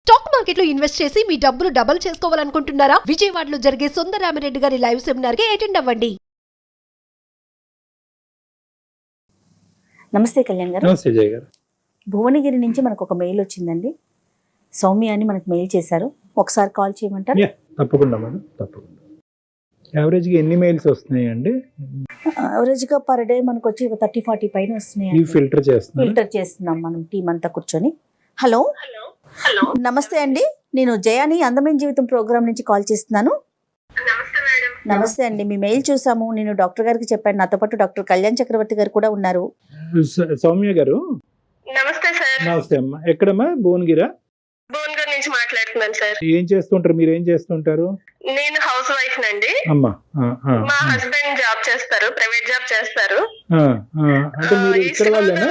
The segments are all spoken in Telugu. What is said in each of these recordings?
స్టాక్ మార్కెట్ లో ఇన్వెస్ట్ చేసి మీ డబ్బులు డబుల్ చేసుకోవాలనుకుంటున్నారా? విజయవాడలో జరిగే సుందరరామిరెడ్డి గారి లైవ్ సెమినార్ కి అటెండ్ అవ్వండి. నమస్తే కళ్యాణ్ గారు. నమస్తే జయ గారు. భువనగిరి నుంచి మనకు ఒక మెయిల్ వచ్చిందండి. సౌమ్య అని మనకు మెయిల్ చేశారు. ఒకసారి కాల్ చేయమంటారు? తప్పకుండా మేడం, తప్పకుండా. యావరేజ్గా ఎన్ని మెయిల్స్ వస్తున్నాయండి? యావరేజ్గా పర్ డే మనకు వచ్చి 30-40 పైన వస్తున్నాయి. ఫిల్టర్ చేస్తున్నాం మనం టీం అంతా కూర్చొని. హలో నమస్తే అండి, నేను జయాని అందమైన జీవితం ప్రోగ్రామ్ నుంచి కాల్ చేస్తున్నాను. నమస్తే అండి, మీ మెయిల్ చూసాము. నేను డాక్టర్ గారికి చెప్పాను, నాతో పాటు డాక్టర్ కళ్యాణ్ చక్రవర్తి గారు కూడా ఉన్నారు. సౌమ్య గారు నమస్తే సార్. నమస్తే అమ్మా. ఎక్కడమ్మా? భువనగిరా? భువనగిరి నుంచి మాట్లాడుతున్నాను సార్. ఏం చేస్తుంటారు మీరు? ఏం చేస్తుంటారు? నేను హౌస్ వైఫ్ నండి. అమ్మా, మా హస్బెండ్ జాబ్ చేస్తారు, ప్రైవేట్ జాబ్ చేస్తారు. అంటే మీరు ఇక్కడ వాళ్ళేనా?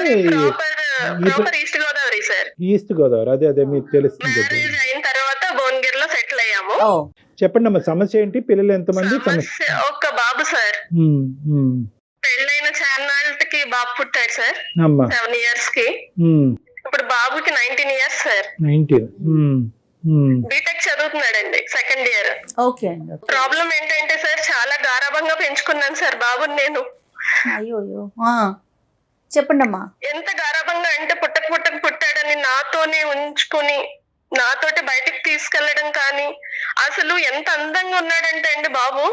Proper east Godavari sir. East Godavari, అదే అదే మీకు తెలుస్తుంది. మ్యారేజ్ అయిన తర్వాత భువనగిరిలో సెటిల్ అయ్యాము. చెప్పండి అమ్మా, సమస్య ఏంటి? పిల్లలు ఎంతమంది? ఒక్క బాబు సార్. పెళ్ళైన చాన్నాళ్ళకి బాబు పుట్టాడు సార్, 7 years కి. ఇప్పుడు బాబుకి 19 years సార్. 19. బీటెక్ చదువుతున్నాడండి, 2nd year. ఓకే. ప్రాబ్లం ఏంటంటే సార్, చాలా గారాబంగా పెంచుకున్నాను సార్ బాబుని నేను. అయ్యో, చెప్పండి అమ్మా. ఎంత గారాబంగా అంటే పుట్టాడని నాతోనే ఉంచుకుని నాతోటి బయటికి తీసుకెళ్లడం కానీ, అసలు ఎంత అందంగా ఉన్నాడంటే అండి బాబు,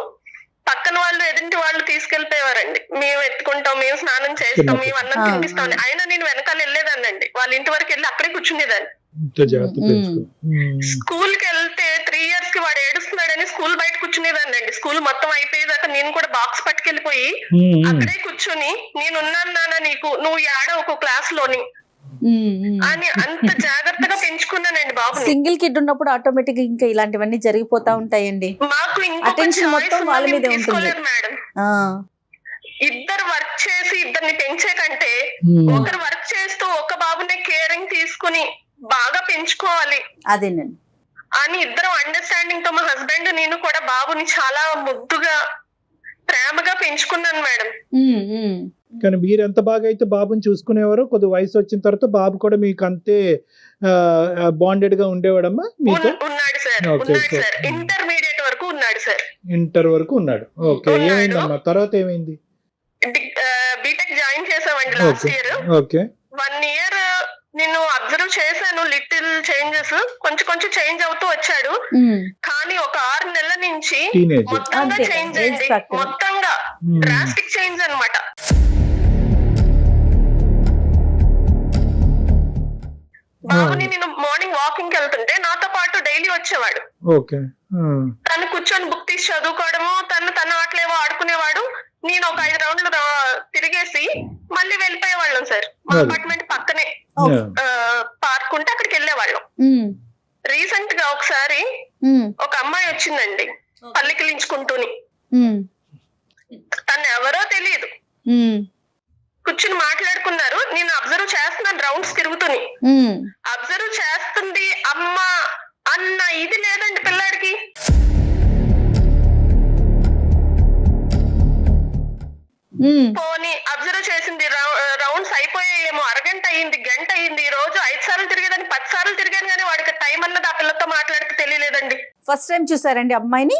పక్కన వాళ్ళు ఎదుటి వాళ్ళు తీసుకెళ్లిపోయేవారండి. మేము ఎత్తుకుంటాం, మేము స్నానం చేస్తాం, మేము అన్నం తినిపిస్తాం. అయినా నేను వెనకాల వెళ్ళేదాన్నండి, వాళ్ళ ఇంటి వరకు వెళ్ళి అక్కడే కూర్చునేదాన్ని. స్కూల్ కి వెళ్తే 3 years కి వాడు ఏడుస్తున్నాడని స్కూల్ బయట కూర్చునేదాన్ని అండి. స్కూల్ మొత్తం అయిపోయేదాకా నేను కూడా బాక్స్ పట్టుకెళ్ళిపోయి అక్కడే కూర్చుని, నేనున్నాను నాన్న నీకు, నువ్వు ఏడవకు క్లాస్ లోని అని అంత జాగ్రత్తగా పెంచుకున్నానండి బాబు. సింగిల్ కిడ్ ఉన్నప్పుడు ఆటోమేటిక్ ఇంకా ఇలాంటివన్నీ జరిగిపోతా ఉంటాయండి. మాకు అటెన్షన్ మొత్తం వాళ్ళ మీద ఉంటుంది మేడం. ఇద్దరు వర్క్ చేసి ఇద్దరిని పెంచే కంటే ఒకరు వర్క్ చేస్తూ ఒక బాబుని కేరింగ్ తీసుకుని బాగా పెంచుకోవాలి అదేనండి అని ఇద్దరు అండర్స్టాండింగ్ తో మా హస్బెండ్ నేను కూడా బాబుని చాలా ముద్దుగా ప్రేమగా పెంచుకున్నాను మేడం. కానీ మీరు ఎంత బాగా అయితే బాబుని చూసుకునేవారో, కొద్ది వయసు వచ్చిన తర్వాత బాబు కూడా మీకు అంతే బాండెడ్ గా ఉండేవాడమ్మా మీతో? ఉన్నాడు సార్, ఉన్నాడు సార్. ఇంటర్మీడియట్ వరకు ఉన్నాడు సార్. ఇంటర్ వరకు ఉన్నాడు. ఓకే, ఏమైందమ్మా తర్వాత? ఏమైంది? బీటెక్ జాయిన్ చేసామండి లాస్ట్ ఇయర్. ఓకే. 1 year నేను అబ్జర్వ్ చేశాను, లిటిల్ చేంజెస్, కొంచెం చేంజ్ అవుతూ వచ్చాడు. కానీ ఒక 6 నెలల నుంచి మొత్తంగా చేంజ్ అయింది, మొత్తంగా డ్రాస్టిక్ చేంజ్ అన్నమాట. బాబుని నేను మార్నింగ్ వాకింగ్ వెళ్తుంటే నాతో పాటు డైలీ వచ్చేవాడు. తను కూర్చొని బుక్ తీసి చదువుకోవడము, తన ఆటలేవో ఆడుకునేవాడు. నేను ఒక 5 రౌండ్లు తిరిగేసి మళ్ళీ వెళ్ళిపోయేవాళ్ళం సార్. మా అపార్ట్మెంట్ పక్కనే పార్క్ ఉంటే అక్కడికి వెళ్ళేవాళ్ళం. రీసెంట్ గా ఒకసారి ఒక అమ్మాయి వచ్చిందండి పల్లికిలించుకుంటూని. తను ఎవరో తెలియదు, కూర్చుని మాట్లాడుకున్నారు. నేను అబ్జర్వ్ చేస్తున్నాను, రౌండ్స్ తిరుగుతుని అబ్జర్వ్ చేస్తుంది. అమ్మ అన్న ఇది లేదండి పిల్లాడికి. పోనీ అబ్జర్వ్ చేసింది, రౌండ్స్ అయిపోయాయేమో, అరగంట అయ్యింది, గంట అయ్యింది. ఈ రోజు 5 సార్లు తిరిగేదాన్ని, 10 సార్లు తిరిగాను, కానీ వాడికి టైం అన్నది ఆ పిల్లతో మాట్లాడితే తెలియలేదండి. ఫస్ట్ టైం చూసారండి అమ్మాయిని?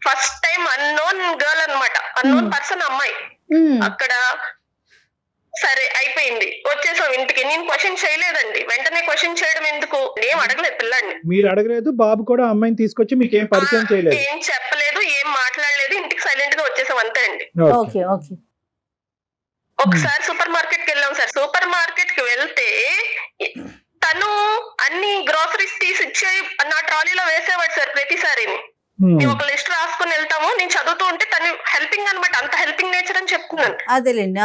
ఫస్ట్ టైం అన్నోన్ గర్ల్ అన్నమాట, అన్నోన్ పర్సన్ అమ్మాయి. అక్కడ సరే అయిపోయింది, వచ్చేసాం ఇంటికి. నేను క్వశ్చన్ చేయలేదండి, వెంటనే క్వశ్చన్ చేయడం ఎందుకు, ఏం అడగలేదు పిల్లాడిని. మీరు అడగలేదు, బాబు కూడా అమ్మాయిని తీసుకొచ్చి మీకు ఏం పరిచయం చేయలేదు, ఏం చెప్పలేదు, ఏం మాట్లాడలేదు, ఇంటికి సైలెంట్ గా వచ్చేసాం అంతే అండి. Okay okay. ఒకసారి సూపర్ మార్కెట్ కి వెళ్ళాం సార్. సూపర్ మార్కెట్ కి వెళ్తే తను అన్ని గ్రోసరీస్ తీసి ఇచ్చే నా ట్రాలీలో వేసేవాడు సార్ ప్రతిసారి. మేము ఒక లిస్ట్ రాసుకుని వెళ్తాము, నేను చదువుతూ ఉంటే తను హెల్పింగ్ అనమాట, అంత హెల్పింగ్ నేచర్ అని చెప్తున్నాను. అదేలేండి.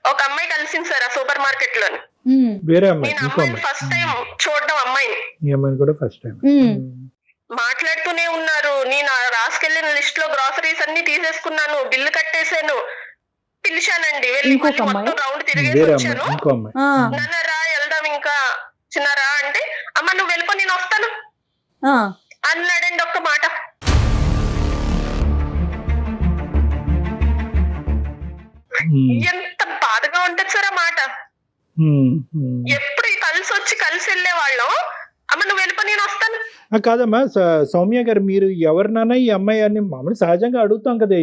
ఒక అమ్మాయి కలిసింది సార్ ఆ సూపర్ మార్కెట్ లోని. నేను అమ్మాయిని ఫస్ట్ టైం చూడడం, అమ్మాయిని మాట్లాడుతూనే ఉన్నారు. నేను రాసుకెళ్లిన లిస్ట్ లో గ్రోసరీస్ అన్ని తీసేసుకున్నాను, బిల్లు కట్టేశాను. పిలిచానండి, వెళ్ళి మొత్తం రౌండ్ తిరిగేసి వచ్చాను. నన్ను రా వెళ్దాం ఇంకా చిన్నారా అంటే, అమ్మ నువ్వు వెళ్ళిపో నేను వస్తాను అన్నాడండి ఒక్క మాట. ఎంత బాధగా ఉంటది సార్ ఆ మాట. ఎప్పుడు కలిసి వచ్చి కలిసి వెళ్ళే వాళ్ళం, అమ్మ నువ్వు వెళ్ళిపో, నేను వస్తాను. కాదమ్మా సౌమ్య గారు, మీరు ఎవరినైనా ఈ అమ్మాయి అని మామూలు సహజంగా అడుగుతాం కదా.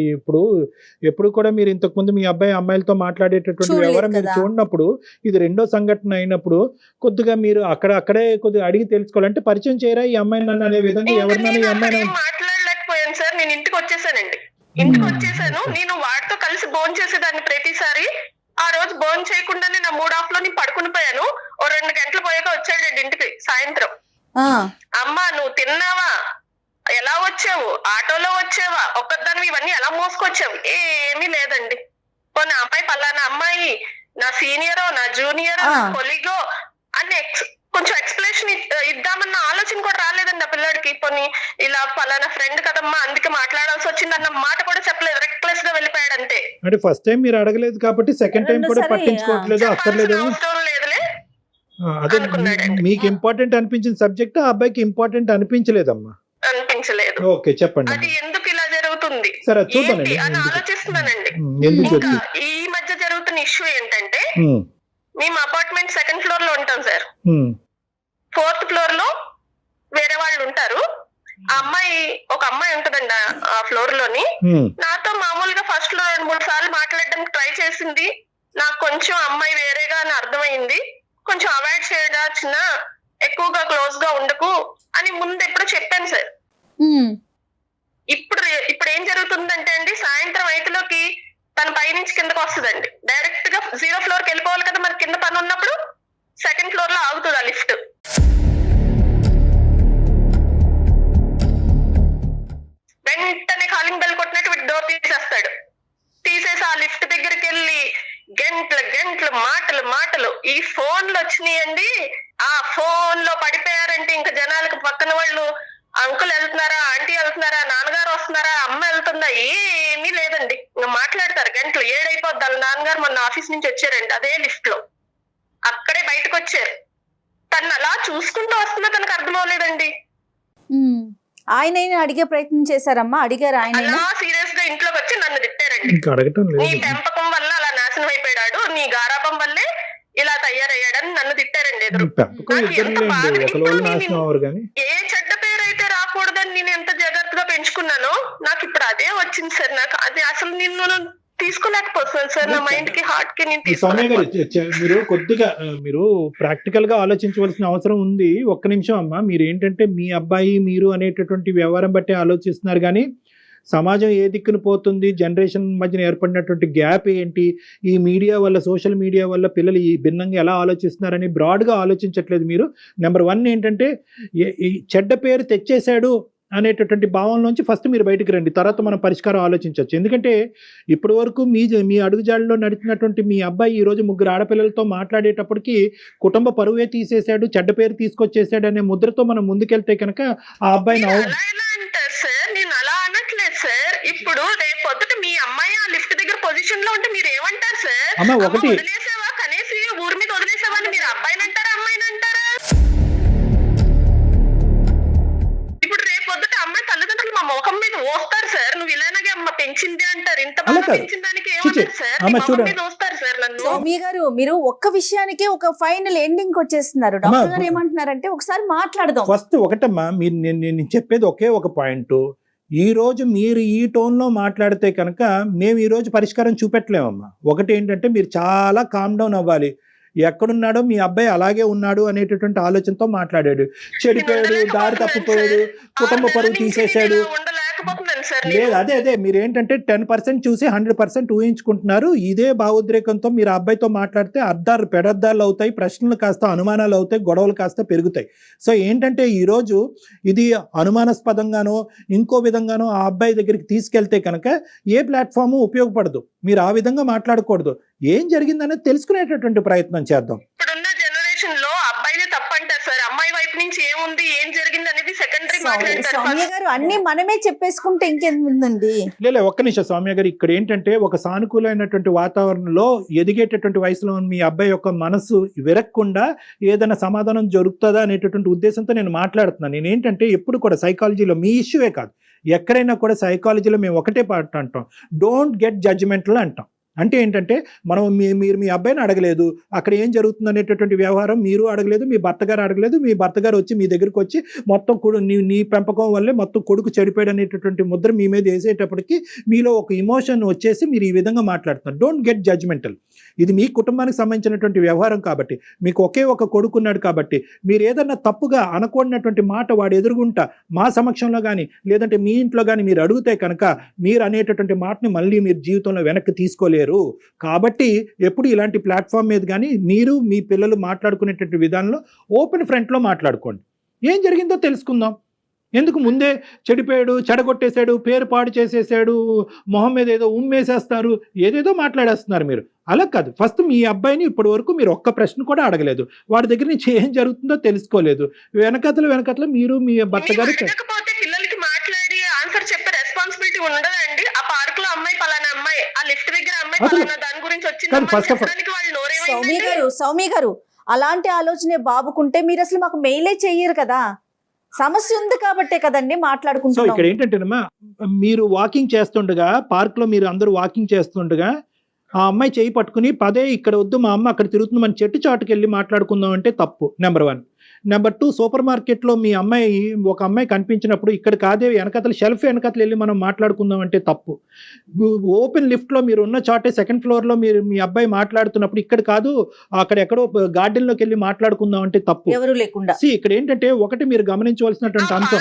ఎప్పుడు కూడా మీరు ఇంతకు ముందు మీ అబ్బాయి అమ్మాయిలతో మాట్లాడేటటువంటి వ్యవహారం మీరు చూడనప్పుడు, ఇది రెండో సంఘటన అయినప్పుడు కొద్దిగా మీరు అక్కడే కొద్దిగా అడిగి తెలుసుకోవాలంటే పరిచయం చేయరా ఈ అమ్మాయి నన్ను అనే విధంగా ఎవరినైనా ఈ అమ్మాయి మాట్లాడలేకపోయాను సార్. నేను ఇంటికి వచ్చేసానండి. ఇంటికి వచ్చేసాను. నేను వాడితో కలిసి భోజనం చేసేదాన్ని ప్రతిసారి. ఆ రోజు భోజనం చేయకుండానే నా మూడ్ ఆఫ్ లో నేను పడుకుని పోయాను. ఓ 2 గంటలు పోయాక వచ్చాడండి ఇంటికి సాయంత్రం. అమ్మా నువ్వు తిన్నావా, ఎలా వచ్చావు, ఆటోలో వచ్చావా, ఒక్కదాన్ని ఇవన్నీ ఎలా మోసుకొచ్చావు? ఏమీ లేదండి. పోనీ అమ్మాయి పలానా అమ్మాయి నా సీనియరో నా జూనియరో నా కొలీగో అని కొంచెం ఎక్స్ప్లెనేషన్ ఇద్దామన్న ఆలోచన కూడా రాలేదండి ఆ పిల్లాడికి. పోనీ ఇలా పలానా ఫ్రెండ్ కదమ్మా అందుకే మాట్లాడాల్సి వచ్చింది అన్న మాట కూడా చెప్పలేదు. రెక్లెస్ గా వెళ్ళిపోయాడు అంతే. అంటే ఫస్ట్ టైం మీరు అడగలేదు కాబట్టి సెకండ్ టైం కూడా పట్టించుకోవట్లేదు, అక్కర్లేదు. అదే మీకు ఇంపార్టెంట్ అనిపించిన సబ్జెక్ట్ ఆ అబ్బాయికి ఇంపార్టెంట్ అనిపించలేదమ్మా. అనిపించలేదు. ఓకే చెప్పండి. అది ఎందుకు ఇలా జరుగుతుంది సరే చూద్దాం అని ఆలోచిస్తున్నానండి. ఈ మధ్య జరుగుతున్న ఇష్యూ ఏంటంటే, మేము అపార్ట్మెంట్ 2nd ఫ్లోర్ లో ఉంటాం సార్. 4th ఫ్లోర్ లో వేరే వాళ్ళు ఉంటారు. ఒక అమ్మాయి ఉంటదండి ఆ ఫ్లోర్ లోని. నాతో మామూలుగా ఫస్ట్ లో 2-3 సార్లు మాట్లాడడానికి ట్రై చేసింది. నాకు కొంచెం అమ్మాయి వేరేగా అని అర్థమైంది. కొంచెం అవాయిడ్ చేయడాచిన, ఎక్కువగా క్లోజ్ గా ఉండకు అని ముందు ఎప్పుడో చెప్పాను సార్. ఇప్పుడు ఏం జరుగుతుందంటే అండి, సాయంత్రం 5లోకి తన పైనుంచి కిందకు వస్తుందండి. డైరెక్ట్ గా 0 ఫ్లోర్ కి వెళ్ళిపోవాలి కదా మరి, కింద పని ఉన్నప్పుడు 2nd ఫ్లోర్ లో ఆగుతుంది ఆ లిఫ్ట్. వెంటనే కాలింగ్ బెల్ కొట్టినట్టు డోర్ తీసేస్తాడు. తీసేసి ఆ లిఫ్ట్ దగ్గరికి వెళ్ళి గంటలు మాటలు ఈ ఫోన్లు వచ్చినాయండి. ఆ ఫోన్ లో పడిపోయారంటే ఇంకా జనాలకు పక్కన వాళ్ళు అంకుల్ వెళ్తున్నారా, ఆంటీ వెళ్తున్నారా, నాన్నగారు వస్తున్నారా, అమ్మ వెళ్తుందా, ఏమీ లేదండి. ఇంకా మాట్లాడతారు గంటలు. 7 అయిపోద్ది. వాళ్ళ నాన్నగారు మొన్న ఆఫీస్ నుంచి వచ్చారండి అదే లిఫ్ట్ లో. అక్కడే బయటకు వచ్చారు. తను అలా చూసుకుంటూ వస్తున్నా తనకు అర్థం అవ్వలేదండి. ఆయన అడిగే ప్రయత్నం చేశారమ్మా? అడిగారు ఆయన? అలా సీరియస్ గా ఇంట్లోకి వచ్చి నన్ను తిట్టారండి. నీ పెంపకం వల్ల అలా నాశనం అయిపోయాడు, నీ గారాబం వల్లే ఇలా తయారయ్యాడని నన్ను తిట్టారండి ఎదురు. ఏ చెడ్డ పేరు అయితే రాకూడదని నేను ఎంత జాగ్రత్తగా పెంచుకున్నానో నాకు ఇప్పుడు అదే వచ్చింది సార్. నాకు అది అసలు నిన్ను తీసుకోలేకపోతున్నాను సార్. నా మైండ్ కి హార్ట్ కి నేను మీరు కొద్దిగా మీరు ప్రాక్టికల్ గా ఆలోచించవలసిన అవసరం ఉంది. ఒక్క నిమిషం అమ్మా. మీరు ఏంటంటే మీ అబ్బాయి మీరు అనేటటువంటి వ్యవహారం బట్టి ఆలోచిస్తున్నారు, కానీ సమాజం ఏ దిక్కును పోతుంది, జనరేషన్ మధ్యన ఏర్పడినటువంటి గ్యాప్ ఏంటి, ఈ మీడియా వల్ల, సోషల్ మీడియా వల్ల పిల్లలు ఈ భిన్నంగా ఎలా ఆలోచిస్తున్నారని బ్రాడ్గా ఆలోచించట్లేదు మీరు. నెంబర్ 1 ఏంటంటే చెడ్డ పేరు తెచ్చేశాడు అనేటటువంటి భావంలోంచి ఫస్ట్ మీరు బయటకు రండి, తర్వాత మనం పరిష్కారం ఆలోచించవచ్చు. ఎందుకంటే ఇప్పటి వరకు మీ అడుగుజాడలో నడిచినటువంటి మీ అబ్బాయి ఈరోజు 3 ఆడపిల్లలతో మాట్లాడేటప్పటికి కుటుంబ పరువే తీసేశాడు, చెడ్డ పేరు తీసుకొచ్చేసాడు అనే ముద్రతో మనం ముందుకెళ్తే కనుక ఆ అబ్బాయిని సార్. ఇప్పుడు రేపు పొద్దుట మీ అమ్మాయి ఆ లిఫ్ట్ దగ్గర పొజిషన్ లో ఉంటే మీరు ఏమంటారు సార్? అమ్మ ఒకటి వదిలేసావా, కనీసం ఊరి మీద వదిలేసావా అని మీరు అబ్బాయిని అంటారా అమ్మాయిని అంటారా? ఇప్పుడు రేపు పొద్దుట అమ్మాయి తల్లిదండ్రులు మా ముఖం మీద వస్తారు సార్. నువ్వు ఇలాగే అమ్మ పెంచింది అంటారు. ఇంత బాగా పెంచిన దానికి ఏమంటారు సార్? ముఖం మీద వస్తారు సార్ నన్ను. సౌమ్య గారు, మీరు ఒక్క విషయానికే ఒక ఫైనల్ ఎండింగ్ వచ్చేస్తున్నారు. డాక్టర్ గారు ఏమంటున్నారంటే ఒకసారి మాట్లాడదాం. ఫస్ట్ ఒకటమ్మా, మీరు నేను చెప్పేది ఒకే ఒక పాయింట్. ఈరోజు మీరు ఈ టోన్లో మాట్లాడితే కనుక మేము ఈరోజు పరిష్కారం చూపెట్టలేమమ్మా. ఒకటి ఏంటంటే మీరు చాలా కామ్ డౌన్ అవ్వాలి. ఎక్కడున్నాడో మీ అబ్బాయి అలాగే ఉన్నాడు అనేటటువంటి ఆలోచనతో మాట్లాడాడు. చెడిపోయాడు, దారి తప్పిపోయాడు, కుటుంబ పరువు తీసేశాడు. లేదు, అదే మీరు ఏంటంటే 10% చూసి 100% ఊహించుకుంటున్నారు. ఇదే భావోద్రేకంతో మీరు అబ్బాయితో మాట్లాడితే పెడర్థాలు అవుతాయి, ప్రశ్నలు కాస్త అనుమానాలు అవుతాయి, గొడవలు కాస్త పెరుగుతాయి. సో ఏంటంటే ఈరోజు ఇది అనుమానాస్పదంగానో ఇంకో విధంగానో ఆ అబ్బాయి దగ్గరికి తీసుకెళ్తే కనుక ఏ ప్లాట్ఫాము ఉపయోగపడదు. మీరు ఆ విధంగా మాట్లాడకూడదు. ఏం జరిగిందనేది తెలుసుకునేటటువంటి ప్రయత్నం చేద్దాం. ఇప్పుడున్న జనరేషన్ లో అబ్బాయిదే తప్పంటారు సార్. అమ్మాయి వైపు నుంచి ఏముంది, ఏం జరిగింది అనేది సెకండరీ మాట్లాడతారు. సౌమ్య గారు అన్ని మనమే చెప్పేసుకుంటే ఇంకేముందండి? లేదు, ఒక్క నిమిషం సౌమ్య గారు. ఇక్కడ ఏంటంటే ఒక సానుకూలమైనటువంటి వాతావరణంలో ఎదిగేటటువంటి వయసులో మీ అబ్బాయి యొక్క మనసు విరక్కుండా ఏదైనా సమాధానం జరుగుతుందా అనేటటువంటి ఉద్దేశంతో నేను మాట్లాడుతున్నాను. నేను ఏంటంటే ఎప్పుడు కూడా సైకాలజీలో మీ ఇష్యూవే కాదు, ఎక్కడైనా కూడా సైకాలజీలో మేము ఒకటే పాట అంటాం, డోంట్ గెట్ జడ్జిమెంటల్ అంటాం. అంటే ఏంటంటే మనం మీరు మీ అబ్బాయిని అడగలేదు, అక్కడ ఏం జరుగుతుంది అనేటటువంటి వ్యవహారం మీరు అడగలేదు, మీ భర్త గారు అడగలేదు, మీ భర్త గారు వచ్చి మీ దగ్గరికి వచ్చి మొత్తం నీ పెంపకం వల్లే మొత్తం కొడుకు చెడిపోయాడు అనేటటువంటి ముద్ర మీ మీద వేసేటప్పటికి మీలో ఒక ఇమోషన్ వచ్చేసి మీరు ఈ విధంగా మాట్లాడుతున్నారు. Don't get judgemental. ఇది మీ కుటుంబానికి సంబంధించినటువంటి వ్యవహారం కాబట్టి, మీకు ఒకే ఒక కొడుకున్నాడు కాబట్టి, మీరు ఏదన్నా తప్పుగా అనకూడనటువంటి మాట వాడు ఎదురుగుంటా మా సమక్షంలో కానీ లేదంటే మీ ఇంట్లో కానీ మీరు అడిగితే కనుక మీరు అనేటటువంటి మాటని మళ్ళీ మీరు జీవితంలో వెనక్కి తీసుకోలేరు. కాబట్టి ఎప్పుడు ఇలాంటి ప్లాట్ఫామ్ మీద కానీ మీరు మీ పిల్లలు మాట్లాడుకునేటువంటి విధానంలో ఓపెన్ ఫ్రంట్లో మాట్లాడుకోండి. ఏం జరిగిందో తెలుసుకుందాం. ఎందుకు ముందే చెడిపోయాడు, చెడగొట్టేశాడు, పేరు పాడు చేసేసాడు, మొహం మీద ఏదో ఉమ్మేసేస్తారు, ఏదేదో మాట్లాడేస్తున్నారు మీరు. అలా కాదు. ఫస్ట్ మీ అబ్బాయిని ఇప్పటి వరకు మీరు ఒక్క ప్రశ్న కూడా అడగలేదు, వాడి దగ్గర నుంచి ఏం జరుగుతుందో తెలుసుకోలేదు. వెనకతలు మీరు మీ భర్త గారు పిల్లలకి మాట్లాడి ఆన్సర్ చెప్పే రెస్పాన్సిబిలిటీ ఉండదండి. ఆ పార్క్ లో అమ్మాయి పలానా అమ్మాయి, ఆ లిఫ్ట్ దగ్గర అమ్మాయి పలానా దాని గురించి వచ్చింది. సౌమ్య గారు అలాంటి ఆలోచనే బాబుకుంటే మీరు అసలు మాకు మెయిలే చెయ్యరు కదా. సమస్య ఉంది కాబట్టే కదండి మాట్లాడుకుంటున్నాం. సో ఇక్కడ ఏంటంటేనమ్మా, మీరు వాకింగ్ చేస్తుండగా పార్క్ లో మీరు అందరూ వాకింగ్ చేస్తుండగా ఆ అమ్మాయి చేయి పట్టుకుని పదే ఇక్కడ వద్దు మా అమ్మ అక్కడ తిరుగుతుంది మన చెట్టు చాటుకు వెళ్ళి మాట్లాడుకుందాం అంటే తప్పు. నెంబర్ 1. నెంబర్ 2, సూపర్ మార్కెట్లో మీ అమ్మాయి ఒక అమ్మాయి కనిపించినప్పుడు ఇక్కడ కాదే వెనకతలు షెల్ఫ్ వెనకతలు వెళ్ళి మనం మాట్లాడుకుందాం అంటే తప్పు. ఓపెన్ లిఫ్ట్లో మీరు ఉన్న చాటే సెకండ్ ఫ్లోర్లో మీరు మీ అబ్బాయి మాట్లాడుతున్నప్పుడు ఇక్కడ కాదు అక్కడ ఎక్కడో గార్డెన్లోకి వెళ్ళి మాట్లాడుకుందాం అంటే తప్పు. ఎవరు లేకుండా ఇక్కడ ఏంటంటే ఒకటి మీరు గమనించవలసినటువంటి అంశం,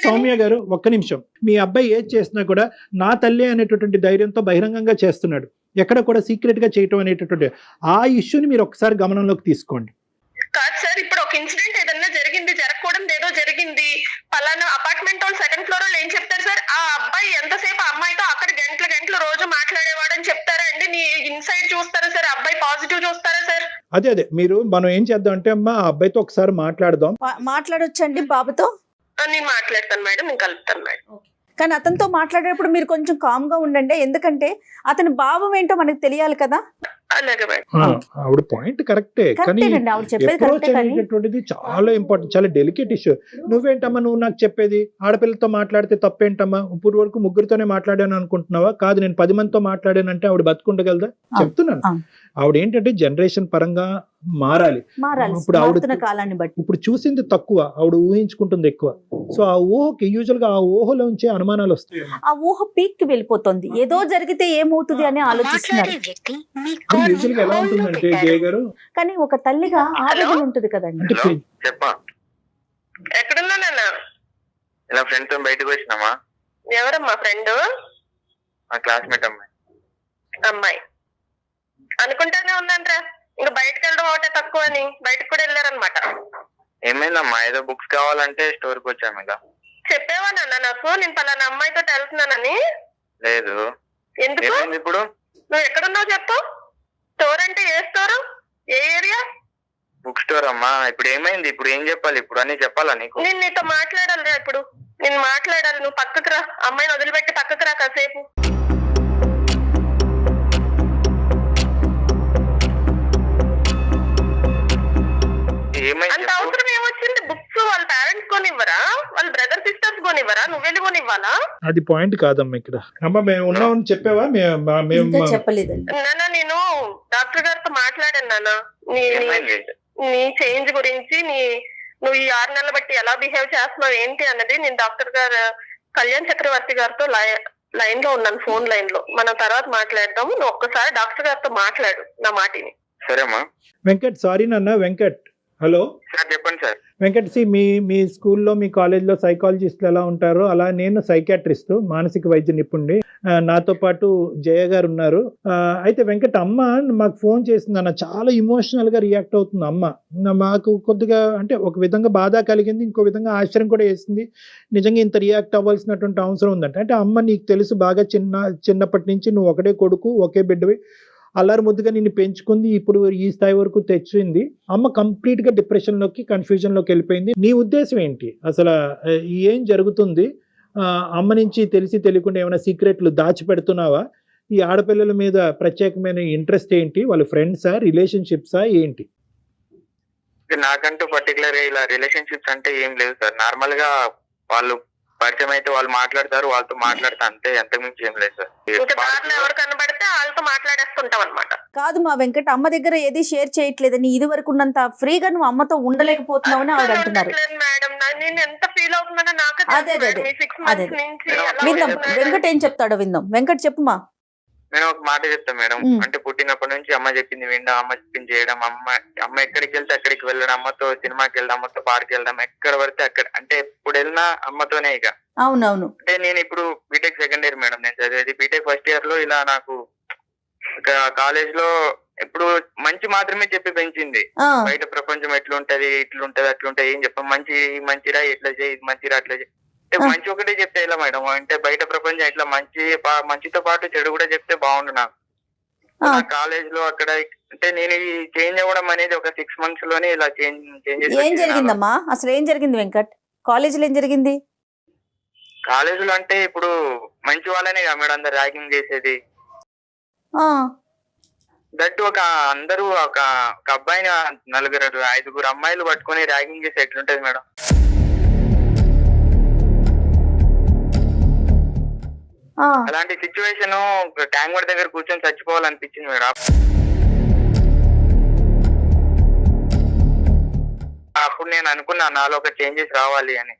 సౌమ్య గారు ఒక్క నిమిషం. మీ అబ్బాయి ఏది చేసినా కూడా నా తల్లి అనేటటువంటి ధైర్యంతో బహిరంగంగా చేస్తున్నాడు, ఎక్కడ కూడా సీక్రెట్ గా చేయటం అనేటటువంటి ఆ ఇష్యూని మీరు ఒకసారి గమనంలోకి తీసుకోండి. కాదు సార్, ఇప్పుడు ఒక ఇన్సిడెంట్ ఏదన్నా జరిగింది, జరగకూడదు ఏదో జరిగింది, పలానా అపార్ట్మెంట్ వాళ్ళు సెకండ్ ఫ్లోర్ లో ఏం చెప్తారు సార్? ఆ అబ్బాయి ఎంతసేపు అమ్మాయితో అక్కడ గంటలు రోజు మాట్లాడేవాడని చెప్తారా అండి? నీ ఇన్సైడ్ చూస్తారా సార్? అబ్బాయి పాజిటివ్ చూస్తారా సార్? అదే మనం ఏం చేద్దాం అంటే అమ్మా ఆ అబ్బాయితో ఒకసారి మాట్లాడొచ్చండి బాబుతో. నేను మాట్లాడతాను మేడం, నేను కలుపుతాను మేడం. కానీ అతనితో మాట్లాడేటప్పుడు మీరు కొంచెం కామ్ గా ఉండండి, ఎందుకంటే అతని భావం ఏంటో మనకు తెలియాలి కదా. అలాగే మేడం. ఆవిడ పాయింట్ కరెక్టే, కానీ అనేటటువంటిది చాలా ఇంపార్టెంట్, చాలా డెలికేట్ ఇష్యూ. నువ్వేంటమ్మా నువ్వు నాకు చెప్పేది? ఆడపిల్లతో మాట్లాడితే తప్పేంటమ్మా? ఇప్పుడు వరకు ముగ్గురితోనే మాట్లాడాను అనుకుంటున్నావా? కాదు, నేను 10 మందితో మాట్లాడానంటే ఆవిడ బతుకుండగలదా? చెప్తున్నాను. ఆవిడ ఏంటంటే జనరేషన్ పరంగా మారాలి. ఇప్పుడు ఆవిడ కాలాన్ని బట్టి ఇప్పుడు చూసింది తక్కువ, ఆవిడ ఊహించుకుంటుంది ఎక్కువ. సో ఆ ఊహకి యూజువల్ గా ఆ ఊహలోంచి అనుమానాలు వస్తాయి. ఆ ఊహ పీక్ కి వెళ్ళిపోతుంది, ఏదో జరిగితే ఏమవుతుంది అని ఆలోచిస్తున్నారు. యూజువల్ గా ఎలా ఉంటుందంటే జయ గారు, కానీ ఒక తల్లిగా ఆలోచన ఉంటుంది కదండి. ఎక్కడున్నానన్నా? ఇలా ఫ్రెండ్స్ బయటకు వచ్చినామా. ఎవరమ్మా ఫ్రెండ్? మా క్లాస్మేట్ అమ్మాయి అనుకుంటానే ఉన్నానరా. ఇంకా బయటకు వెళ్ళడం ఒకటే తక్కువ అని బయటకు కూడా వెళ్ళారనమాట. ఏమైందమ్మా? ఏదో బుక్స్ కావాలంటే స్టోర్కి వచ్చాము. ఇలా చెప్పేవా నాన్న నాకు నేను పలానా అమ్మాయితో వెళ్తున్నానని? లేదు. ఎందుకు? ఇప్పుడు నువ్వు ఎక్కడున్నావు చెప్పు. స్టోర్ అంటే ఏ స్టోరు, ఏ ఏరియా? బుక్ స్టోర్ అమ్మా. ఇప్పుడు ఏమైంది? ఇప్పుడు ఏం చెప్పాలి? ఇప్పుడు అన్ని చెప్పాలా నీకు? నేను నీతో మాట్లాడాలిరా. ఇప్పుడు నేను మాట్లాడాలి, నువ్వు పక్కకు రా. అమ్మాయిని వదిలిపెట్టి పక్కకు రా కాసేపు. అంత అవసరం ఏమొచ్చింది? బుక్స్ వాళ్ళ పేరెంట్స్ కొనివ్వరా? వాళ్ళ బ్రదర్ సిస్టర్స్ కొనివ్వరా? నువ్వెళ్ళి కొనివ్వాలా? అది పాయింట్ కాదమ్మా ఇక్కడ. అమ్మా మేము ఉన్నామని చెప్పావా? చెప్పలేదండి నాన్న. నేను డాక్టర్ గారితో మాట్లాడాను నాన్న. నీ చేంజ్ గురించి, నువ్వు ఈ 6 నెలలు బట్టి ఎలా బిహేవ్ చేస్తున్నావు ఏంటి అన్నది నేను డాక్టర్ గారు కళ్యాణ్ చక్రవర్తి గారితో లైన్ లో ఉన్నాను, ఫోన్ లైన్ లో. మనం తర్వాత మాట్లాడదాము. నువ్వు ఒక్కసారి డాక్టర్ గారితో మాట్లాడు నా మాటిని. సరేమ్మా. వెంకట్, సారీ నాన్న. Venkat, hello sir. చెప్పండి సార్. వెంకట్, మీ స్కూల్లో మీ కాలేజ్లో సైకాలజిస్టులు ఎలా ఉంటారో అలా నేను సైకాట్రిస్ట్, మానసిక వైద్య నిపుణుడి. నాతో పాటు జయ గారు ఉన్నారు. అయితే వెంకట్, అమ్మ మాకు ఫోన్ చేసింది అన్న, చాలా ఇమోషనల్ గా రియాక్ట్ అవుతుంది అమ్మ. మాకు కొద్దిగా అంటే ఒక విధంగా బాధ కలిగింది, ఇంకో విధంగా ఆశ్చర్యం కూడా వేసింది. నిజంగా ఇంత రియాక్ట్ అవ్వాల్సినటువంటి అవసరం ఉందంటే, అంటే అమ్మ నీకు తెలుసు బాగా చిన్నప్పటి నుంచి నువ్వు ఒకటే కొడుకు, ఒకే బిడ్డవి, అల్లరి ముద్దుగా నిన్ను పెంచుకుంది, ఇప్పుడు ఈ స్థాయి వరకు తెచ్చింది. అమ్మ కంప్లీట్ గా డిప్రెషన్ లోకి, కన్ఫ్యూజన్ లోకి వెళ్ళిపోయింది. నీ ఉద్దేశం ఏంటి? అసలు ఏం జరుగుతుంది? అమ్మ నుంచి తెలిసి తెలియకుండా ఏమైనా సీక్రెట్లు దాచిపెడుతున్నావా? ఈ ఆడపిల్లల మీద ప్రత్యేకమైన ఇంట్రెస్ట్ ఏంటి? వాళ్ళ ఫ్రెండ్సా, రిలేషన్షిప్సా ఏంటి? నాకంటూ పర్టికులర్ గా ఇలా రిలేషన్షిప్స్ అంటే ఏం లేదు సార్. నార్మల్ గా వాళ్ళు పరిచయం అయితే వాళ్ళు మాట్లాడతారు, వాళ్ళతో మాట్లాడతా అంతే, అంతకుమించి ఏం లేదు సార్. ఇంకా దారిలో ఎవరు కనబడితే వాళ్ళతో మాట్లాడేస్తుంటాం అనమాట. కాదు మా వెంకట్, అమ్మ దగ్గర ఏది షేర్ చేయట్లేదని, ఇది వరకు ఉన్నంత ఫ్రీగా నువ్వు అమ్మతో ఉండలేకపోతున్నావు అని ఆవిడ అంటున్నారు. మేడం నేను ఎంత ఫీల్ అవుతున్నానో నాకు అదే, అదే, అదే. 6 months నుంచి అలా విందాం, అవుతుంది. వెంకట్ ఏం చెప్తాడో విందాం. వెంకట్ చెప్పుమా. నేను ఒక మాట చెప్తాను మేడం. అంటే పుట్టినప్పటి నుంచి అమ్మ చెప్పింది వినడం, అమ్మ చెప్పింది చేయడం, అమ్మ ఎక్కడికి వెళ్తే అక్కడికి వెళ్ళడం, అమ్మతో సినిమాకి వెళ్ళడం, అమ్మతో పార్క్ వెళ్ళడం, ఎక్కడ పడితే అక్కడ, అంటే ఇప్పుడు వెళ్ళినా అమ్మతోనే. ఇక అవునవును. అంటే నేను ఇప్పుడు బీటెక్ సెకండ్ ఇయర్ మేడం, నేను చదివేది బీటెక్ ఫస్ట్ ఇయర్ లో. ఇలా నాకు కాలేజ్ లో ఇప్పుడు మంచి మాత్రమే చెప్పి పెంచింది. బయట ప్రపంచం ఎట్లుంటది, ఇట్లుంటది, అట్లుంటది ఏం చెప్ప, మంచిరా ఇట్లా చేయి, మంచిరా అట్లా చేయి, మంచి ఒకటే చెప్తే ఎలా మేడం? అంటే బయట ప్రపంచం ఇట్లా మంచితో పాటు చెడు కూడా చెప్తే బాగుండు నాకు. కాలేజ్ లో అక్కడ అంటే నేను ఈ చేంజ్ అవ్వడం అనేది ఒక 6 months లోనే ఇలా చేంజ్. ఏం జరిగిందమ్మా అసలు? ఏం జరిగింది వెంకట్? కాలేజీలో ఏం జరిగింది? కాలేజీలో అంటే ఇప్పుడు మంచి వాళ్ళనే కదా మేడం అందరు ర్యాగింగ్ చేసేది. దట్టు అందరూ ఒక అబ్బాయిని 4-5 అమ్మాయిలు పట్టుకొని ర్యాగింగ్ చేసి ఎట్లుంటది మేడం? అలాంటి సిచ్యువేషన్ ట్యాంక్ బండ్ దగ్గర కూర్చొని చచ్చిపోవాలనిపించింది మేడం. అప్పుడు నేను అనుకున్నా నాలో ఒక చేంజెస్ రావాలి అని.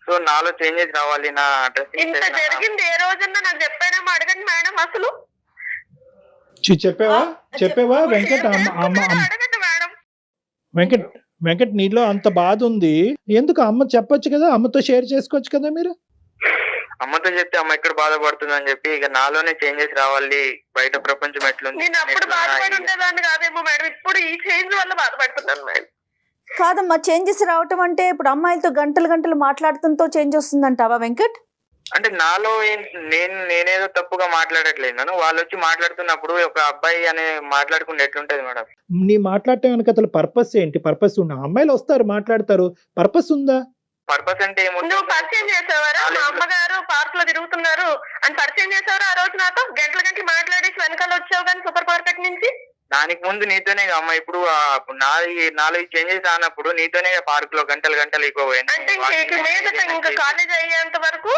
సో నాలో చేంజెస్ రావాలి, నా ఇంత జరిగింది ఏ రోజన్నా నాకు చెప్పారేమో అడగండి మేడం. అసలు చెప్పావా వెంకట్? అడగండి మేడం. వెంకట్ నీలో అంత బాధ ఉంది, ఎందుకు అమ్మ చెప్పొచ్చు కదా, అమ్మతో షేర్ చేసుకోవచ్చు కదా మీరు. అమ్మతో చెప్తే అమ్మ ఎక్కడ బాధపడుతుంది అని చెప్పి ఇక నాలోనే చేంజెస్ రావాలి, బయట ప్రపంచం ఎట్లుంది. నేను అప్పుడు బాధపడి ఉండేదాన్ని కాదేమో మేడం, ఇప్పుడు ఈ చేంజ్ వల్ల బాధపడుతున్నాను మేడం. కాదమ్మా, చేంజెస్ రావటం అంటే ఇప్పుడు అమ్మాయిలతో గంటలు మాట్లాడుతుంతో చేంజ్ వస్తుందంటావా వెంకట్? అంటే నాలో నేనేదో తప్పుగా మాట్లాడట్లేదు, వాళ్ళు వచ్చి మాట్లాడుతున్నప్పుడు ఒక అబ్బాయి అనే మాట్లాడుకుంటే ఎట్లుంటది మేడం? నీ మాట్లాడటం వెనక అసలు పర్పస్ ఏంటి? పర్పస్ ఉన్న అమ్మాయిలు వస్తారు మాట్లాడతారు, పర్పస్ ఉందా? పర్పస్ అంటే నువ్వు పరిచయం చేసేవారా? మా అమ్మగారు పార్క్ లో తిరుగుతున్నారు అని పరిచయం చేసేవారు ఆ రోజు నాతో? గంటలు మాట్లాడేసి వెనకాల వచ్చావు కానీ సూపర్ మార్కెట్ నుంచి. దానికి ముందు నీతోనే అమ్మ, ఇప్పుడు నాలో చేంజెస్ ఆనప్పుడు నీతోనే పార్క్ లో గంటలు ఎక్కువ పోయాను. అంటే ఇంకా కాలేజ్ అయ్యేంత వరకు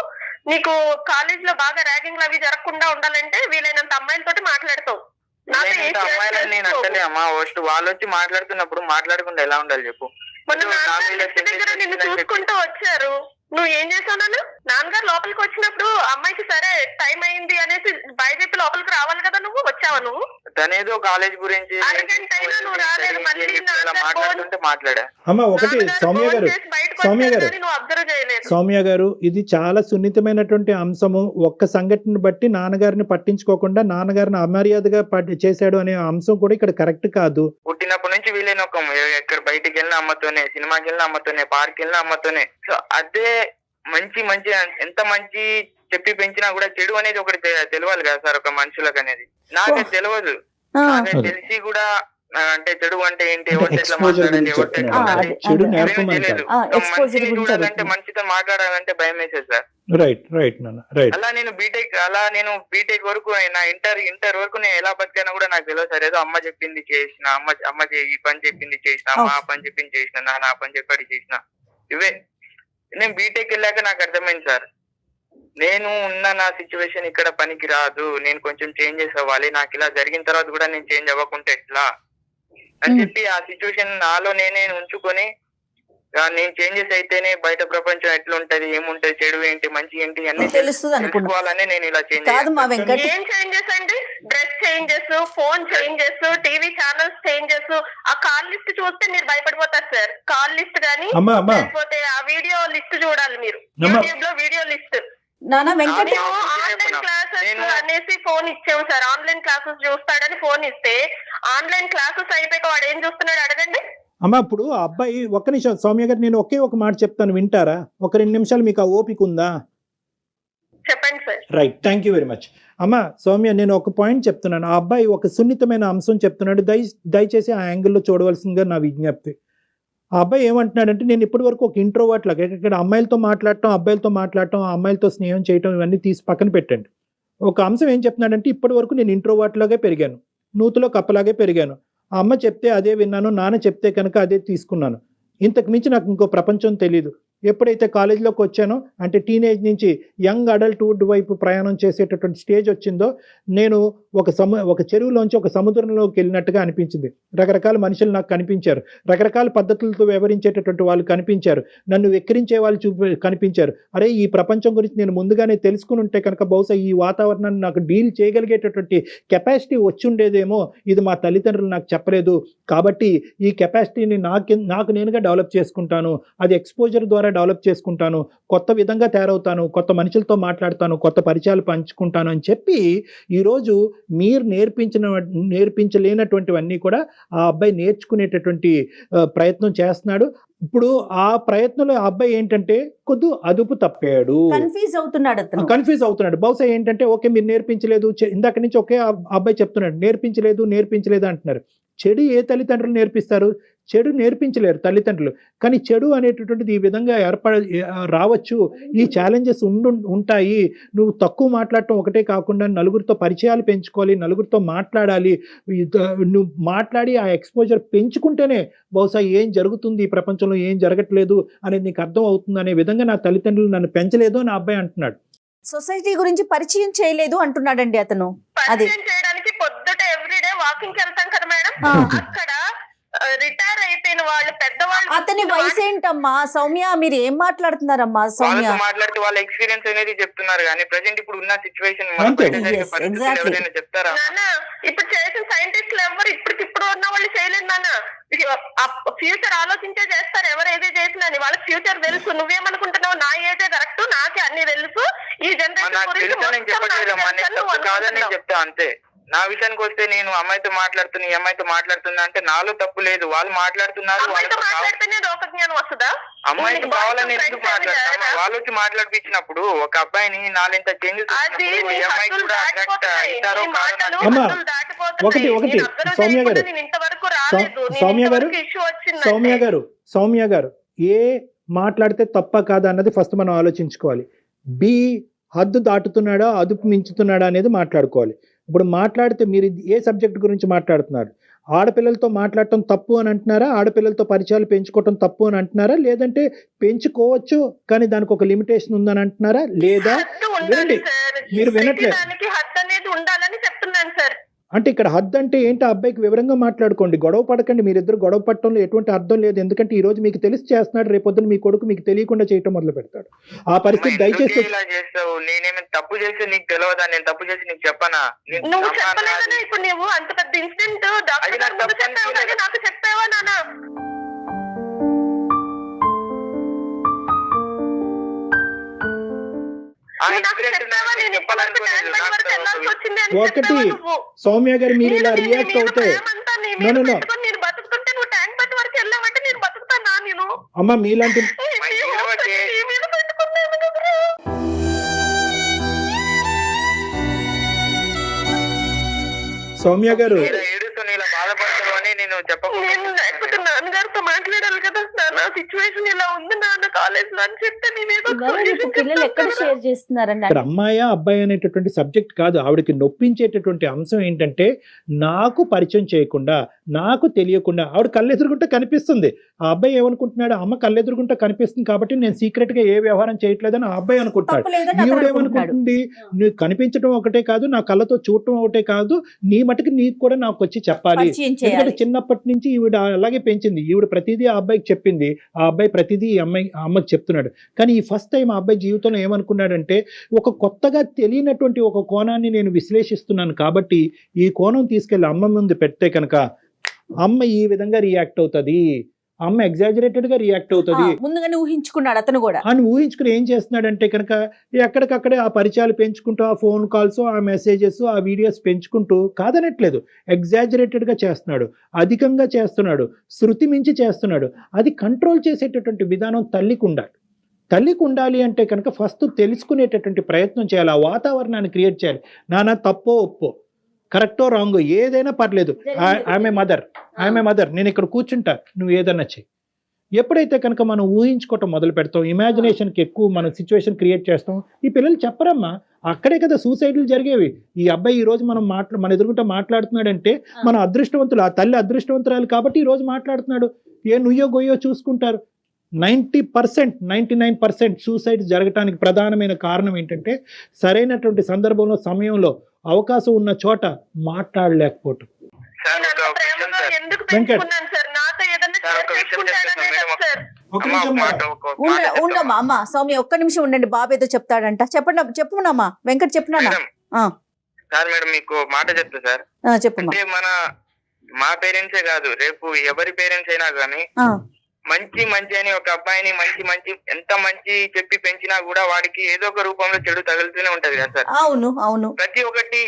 నీకు కాలేజ్ లో బాగా ర్యాగింగ్ అవి జరగకుండా ఉండాలంటే వీలైనంత అమ్మాయిలతోటి మాట్లాడతావు. అమ్మాయిలని నేను అంటలే అమ్మా, ఫస్ట్ వాళ్ళు వచ్చి మాట్లాడుతున్నప్పుడు మాట్లాడకుండా ఎలా ఉండాలి చెప్పు? దగ్గర నిన్ను చూసుకుంటూ వచ్చారు, నువ్వు ఏం చేసావు? నాన్నగారు లోపలికి వచ్చినప్పుడు అమ్మాయికి సరే టైం అయింది అనేసి బయట లోపలికి రావాలి కదా, నువ్వు వచ్చావా? నువ్వు తనేదో కాలేజ్ గురించి నువ్వు రాలేదు, మళ్ళీ మాట్లాడా. అమ్మ ఒకటి సౌమ్య గారు, ఇది చాలా సున్నితమైనటువంటి అంశము. ఒక్క సంఘటన బట్టి నాన్నగారిని పట్టించుకోకుండా నాన్నగారిని అమర్యాదగా చేశాడు అనే అంశం కూడా ఇక్కడ కరెక్ట్ కాదు. పుట్టినప్పటి నుంచి వీలైన ఎక్కడ బయటికి వెళ్ళిన అమ్మతోనే, సినిమాకి వెళ్ళిన అమ్మతోనే, పార్క్ వెళ్ళిన అమ్మతోనే. సో అదే మంచి ఎంత మంచి చెప్పి పెంచినా కూడా చెడు అనేది ఒకటి తెలియాలి కదా సార్ ఒక మనుషులకు అనేది. నాకు తెలియదు, నాకు తెలిసి కూడా అంటే చెడు అంటే ఏంటి, ఎవరితో ఎట్లా మాట్లాడాలి, ఎవరితో ఎట్లా తెలియదు. మనిషిని చూడాలంటే, మనిషితో మాట్లాడాలంటే భయం వేసేది సార్. అలా నేను బీటెక్ వరకు, నా ఇంటర్ వరకు నేను ఎలా బతికానో కూడా నాకు తెలియదు సార్. ఏదో అమ్మ చెప్పింది చేసిన, అమ్మ ఈ పని చెప్పింది చేసిన, అమ్మ ఆ పని చెప్పింది చేసిన, నాన్న ఆ పని చెప్పాడు చేసిన, ఇవే. నేను బీటెక్ వెళ్ళాక నాకు అర్థమైంది సార్, నేను ఉన్న నా సిచ్యువేషన్ ఇక్కడ పనికి రాదు, నేను కొంచెం చేంజెస్ అవ్వాలి, నాకు ఇలా జరిగిన తర్వాత కూడా నేను చేంజ్ అవ్వకుంటే ఎట్లా అని చెప్పి ఆ సిచ్యువేషన్ నాలో నేనే ఉంచుకొని, నేను చేంజెస్ అయితేనే బయట ప్రపంచం ఎట్లుంటది, ఏముంటది, చెడు ఏంటి, మంచి ఏంటి అన్ని తెలుసుకోవాలని నేను ఇలా చేంజ్. ఏం చేంజెస్ అండి? Dress changes, phone changes, TV channels changes. ఆ కాల్ లిస్ట్ చూస్తే మీరు భయపడిపోతారు సార్. కాల్ లిస్ట్ గానీ లేకపోతే ఆ వీడియో లిస్ట్ చూడాలి మీరు, యూట్యూబ్ లో వీడియో లిస్ట్. ఆన్లైన్ క్లాసెస్ అనేసి ఫోన్ ఇచ్చాము సార్. ఆన్లైన్ క్లాసెస్ చూస్తాడని ఫోన్ ఇస్తే ఆన్లైన్ క్లాసెస్ అయిపోయాక వాడు ఏం చూస్తున్నాడు అడగండి. అమ్మ ఇప్పుడు ఆ అబ్బాయి, ఒక్క నిమిషం సౌమ్య గారు, నేను ఒక మాట చెప్తాను, వింటారా? ఒక 2 నిమిషాలు మీకు ఆ ఓపిక ఉందా? చెప్పండి sir. Right, thank you very much. అమ్మ సౌమ్య, నేను ఒక పాయింట్ చెప్తున్నాను. ఆ అబ్బాయి ఒక సున్నితమైన అంశం చెప్తున్నాడు, దయచేసి ఆ యాంగిల్లో చూడవలసిందిగా నా విజ్ఞప్తి. ఆ అబ్బాయి ఏమంటున్నాడంటే, నేను ఇప్పటి వరకు ఒక ఇంట్రోవర్ట్ లాగా ఇక్కడ అమ్మాయిలతో మాట్లాడటం, అబ్బాయిలతో మాట్లాడటం, అమ్మాయిలతో స్నేహం చేయటం, ఇవన్నీ తీసి పక్కన పెట్టండి. ఒక అంశం ఏం చెప్తున్నాడంటే, ఇప్పటి వరకు నేను ఇంట్రోవర్ట్ లాగే పెరిగాను, నూతులో కప్పలాగే పెరిగాను, ఆ అమ్మ చెప్తే అదే విన్నాను, నాన్న చెప్తే కనుక అదే తీసుకున్నాను, ఇంతకు మించి నాకు ఇంకో ప్రపంచం తెలియదు. ఎప్పుడైతే కాలేజీలోకి వచ్చానో అంటే టీనేజ్ నుంచి యంగ్ అడల్ట్హుడ్ వైపు ప్రయాణం చేసేటటువంటి స్టేజ్ వచ్చిందో నేను ఒక చెరువులోంచి ఒక సముద్రంలోకి వెళ్ళినట్టుగా అనిపించింది. రకరకాల మనుషులు నాకు కనిపించారు, రకరకాల పద్ధతులతో వ్యవహరించేటటువంటి వాళ్ళు కనిపించారు, నన్ను వెక్కిరించే వాళ్ళు కనిపించారు. అరే ఈ ప్రపంచం గురించి నేను ముందుగానే తెలుసుకుని ఉంటే కనుక బహుశా ఈ వాతావరణాన్ని నాకు డీల్ చేయగలిగేటటువంటి కెపాసిటీ వచ్చి ఉండేదేమో, ఇది మా తల్లిదండ్రులు నాకు చెప్పలేదు కాబట్టి ఈ కెపాసిటీని నాకు నేనుగా డెవలప్ చేసుకుంటాను, అది ఎక్స్పోజర్ ద్వారా డెవలప్ చేసుకుంటాను, కొత్త విధంగా తయారవుతాను, కొత్త మనుషులతో మాట్లాడతాను, కొత్త పరిచయాలు పంచుకుంటాను అని చెప్పి ఈరోజు మీరు నేర్పించలేనటువంటివన్నీ కూడా ఆ అబ్బాయి నేర్చుకునేటటువంటి ప్రయత్నం చేస్తున్నాడు. ఇప్పుడు ఆ ప్రయత్నంలో ఆ అబ్బాయి ఏంటంటే కొద్ది అదుపు తప్పాడు, కన్ఫ్యూజ్ అవుతున్నాడు. బహుశా ఏంటంటే ఓకే మీరు నేర్పించలేదు, ఇందాక నుంచి ఒకే అబ్బాయి చెప్తున్నాడు నేర్పించలేదు అంటున్నారు. చెడు ఏ తల్లిదండ్రులు నేర్పిస్తారు? చెడు నేర్పించలేరు తల్లిదండ్రులు. కానీ చెడు అనేటటువంటిది ఈ విధంగా రావచ్చు, ఈ ఛాలెంజెస్ ఉంటాయి. నువ్వు తక్కువ మాట్లాడటం ఒకటే కాకుండా నలుగురితో పరిచయాలు పెంచుకోవాలి, నలుగురితో మాట్లాడాలి. నువ్వు మాట్లాడి ఆ ఎక్స్పోజర్ పెంచుకుంటేనే బహుశా ఏం జరుగుతుంది ఈ ప్రపంచంలో, ఏం జరగట్లేదు అనేది నీకు అర్థం అవుతుంది అనే విధంగా నా తల్లిదండ్రులు నన్ను పెంచలేదు అని అబ్బాయి అంటున్నాడు. సొసైటీ గురించి పరిచయం చేయలేదు అంటున్నాడండి అతను. అది చేయడానికి పొద్దుట ఎవ్రీడే వాకింగ్ వెళ్తాం కదా మేడం, అక్కడ రిటైర్ అయిపోయిన వాళ్ళు పెద్దవాళ్ళు. అతని వయసు ఏంటమ్మా సౌమ్య? మీరు ఏం మాట్లాడుతున్నారమ్మా సౌమ్య? మాట్లాడుతూ వాళ్ళ ఎక్స్పీరియన్స్ అనేది చెప్తున్నారు కానీ ప్రెసెంట్ ఇప్పుడు ఉన్న సిచ్యువేషన్ చెప్తారా? ఇప్పుడు చేసిన సైంటిస్టులు ఎవరు ఇప్పటికిప్పుడు ఉన్న వాళ్ళు చేయలేదు నాన్న. ఫ్యూచర్ ఆలోచించే చేస్తారు ఎవరు ఏదే చేసినా, వాళ్ళకి ఫ్యూచర్ తెలుసు. నువ్వేమనుకుంటున్నావు నా ఏదే కరెక్ట్, నాకే అన్ని తెలుసు, ఈ జనరేషన్ కాదని నేను చెప్తా అంతే. నా విషయానికి వస్తే నేను అమ్మాయితో మాట్లాడుతున్నా, ఈ అమ్మాయితో మాట్లాడుతున్నా అంటే నాలో తప్పు లేదు, వాళ్ళు మాట్లాడుతున్నారు. అమ్మాయికి కావాలని ఎందుకు మాట్లాడతాను? వాళ్ళు వచ్చి మాట్లాడిపించినప్పుడు ఒక అబ్బాయిని నాలుగింత చేంజెస్ సౌమ్య గారు ఏ మాట్లాడితే తప్ప కాదా అన్నది ఫస్ట్ మనం ఆలోచించుకోవాలి. బి హద్దు దాటుతున్నాడా అదుపు మించుతున్నాడా అనేది మాట్లాడుకోవాలి. ఇప్పుడు మాట్లాడితే మీరు ఏ సబ్జెక్ట్ గురించి మాట్లాడుతున్నారు? ఆడపిల్లలతో మాట్లాడటం తప్పు అని అంటున్నారా? ఆడపిల్లలతో పరిచయాలు పెంచుకోవటం తప్పు అని అంటున్నారా? లేదంటే పెంచుకోవచ్చు కానీ దానికి ఒక లిమిటేషన్ ఉందని అంటున్నారా? లేదా మీరు వినట్లేదు అంటే ఇక్కడ హద్దు అంటే ఏంటి? అబ్బాయికి వివరంగా మాట్లాడుకోండి, గొడవ పడకండి. మీరిద్దరు గొడవ పడటంలో ఎటువంటి అర్థం లేదు. ఎందుకంటే ఈ రోజు మీకు తెలిసి చేస్తున్నాడు, రేపొద్దున మీ కొడుకు మీకు తెలియకుండా చేయటం మొదలు పెడతాడు. ఆ పరిస్థితి దయచేసి నేనేమైనా తప్పు చేసి నీకు తెలియదా? నేను తప్పు చేసి నీకు చెప్పనా? నువ్వు చెప్పలేదనే ఇప్పుడు నువ్వు అంత పెద్ద ఇన్సిడెంట్ నాకు చెప్పావా నాన్న? ఒకటి సౌమ్య గారు మీరు ఇలా రియాక్ట్ అవుతే అమ్మా మీలాంటి సౌమ్య గారు నాన్నగారితో మాట్లాడాలి కదా, నా సిచ్యువేషన్ ఇలా ఉంది నాన్న కాలేజ్ లో అని చెప్తే ఇక్కడ అమ్మాయా అబ్బాయి అనేటటువంటి సబ్జెక్ట్ కాదు. ఆవిడకి నొప్పించేటటువంటి అంశం ఏంటంటే నాకు పరిచయం చేయకుండా, నాకు తెలియకుండా ఆవిడ కళ్ళెదురుగుంటే కనిపిస్తుంది. ఆ అబ్బాయి ఏమనుకుంటున్నాడు? అమ్మ కళ్ళెదురుగుంటే కనిపిస్తుంది కాబట్టి నేను సీక్రెట్ గా ఏ వ్యవహారం చేయట్లేదని ఆ అబ్బాయి అనుకుంటాడు. ఈవిడేమనుకుంటుంది? నువ్వు కనిపించడం ఒకటే కాదు, నా కళ్ళతో చూడటం ఒకటే కాదు, నీ మటుకు నీకు కూడా నాకు వచ్చి చెప్పాలి. ఎందుకంటే చిన్నప్పటి నుంచి ఈవిడ అలాగే పెంచింది. ఈవిడ ప్రతిదీ ఆ అబ్బాయికి చెప్పింది, ఆ అబ్బాయి ప్రతిదీ అమ్మకి చెప్తున్నాడు. కానీ ఈ ఫస్ట్ టైం ఆ అబ్బాయి జీవితంలో ఏమనుకున్నాడంటే ఒక కొత్తగా తెలియనటువంటి ఒక కోణాన్ని నేను విశ్లేషిస్తున్నాను కాబట్టి ఈ కోణం తీసుకెళ్లి అమ్మ ముందు పెడితే కనుక అమ్మ ఈ విధంగా రియాక్ట్ అవుతుంది, అమ్మ ఎగ్జాజరేటెడ్ గా రియాక్ట్ అవుతుంది ముందుగానే ఊహించుకున్నాడు అతను కూడా. అని ఊహించుకుని ఏం చేస్తున్నాడంటే కనుక ఎక్కడికక్కడే ఆ పరిచయాలు పెంచుకుంటూ, ఆ ఫోన్ కాల్స్, ఆ మెసేజెస్, ఆ వీడియోస్ పెంచుకుంటూ, కాదనట్లేదు, ఎగ్జాజరేటెడ్ గా చేస్తున్నాడు, అధికంగా చేస్తున్నాడు, శృతి మించి చేస్తున్నాడు. అది కంట్రోల్ చేసేటటువంటి విధానం తల్లికి ఉండాలి. తల్లికి ఉండాలి అంటే కనుక ఫస్ట్ తెలుసుకునేటటువంటి ప్రయత్నం చేయాలి, ఆ వాతావరణాన్ని క్రియేట్ చేయాలి. నాన్న తప్పో ఒప్పో, కరెక్టో రాంగో ఏదైనా పర్లేదు, ఆమె మదర్, నేను ఇక్కడ కూర్చుంటా, నువ్వు ఏదన్నా చెయ్యి. ఎప్పుడైతే కనుక మనం ఊహించుకోవటం మొదలు పెడతాం, ఇమాజినేషన్కి ఎక్కువ మనం సిచ్యువేషన్ క్రియేట్ చేస్తాం. ఈ పిల్లలు చెప్పరమ్మా, అక్కడే కదా సూసైడ్లు జరిగేవి. ఈ అబ్బాయి ఈ రోజు మన ఎదురుగుంటా మాట్లాడుతున్నాడంటే మన అదృష్టవంతులు, ఆ తల్లి అదృష్టవంతురాలు కాబట్టి ఈ రోజు మాట్లాడుతున్నాడు. ఏ నుయ్యో గొయ్యో చూసుకుంటారు. 90%, 99% సూసైడ్ జరగటానికి ప్రధానమైన కారణం ఏంటంటే సరైనటువంటి సందర్భంలో, సమయంలో, అవకాశం ఉన్న చోట మాట్లాడలేకపోవటం. సార్ నేను ఒక అంత విషయం ప్రేమగా సార్, ఎందుకు వెంకట్. పెంచుకున్నాను సార్? నాతో ఏదైనా సార్ ఒక విషయం చేసుకుంటాడనే చెప్తాను కదా సార్. ఒక అమ్మ ఒక నిమిషం మాట మేడం. ఒక మాట చెప్తాను. ఉండమ్మా అమ్మ సౌమ్య, ఒక్క నిమిషం ఉండండి, బాబు ఏదో చెప్తాడంట. చెప్పునమ్మా వెంకట్, చెప్పునా? మేడం, సార్ మేడం మీకు మాట చెప్తా సార్. చెప్పమ్మా. అంటే మా పేరెంట్సే కాదు, రేపు ఎవరి పేరెంట్స్ అయినా కానీ మంచి అని ఒక అబ్బాయిని మంచి ఎంత మంచి చెప్పి పెంచినా కూడా వాడికి ఏదో ఒక రూపంలో చెడు తగులుతూనే ఉంటది కదా సార్. అవును. ప్రతి ఒక్కటి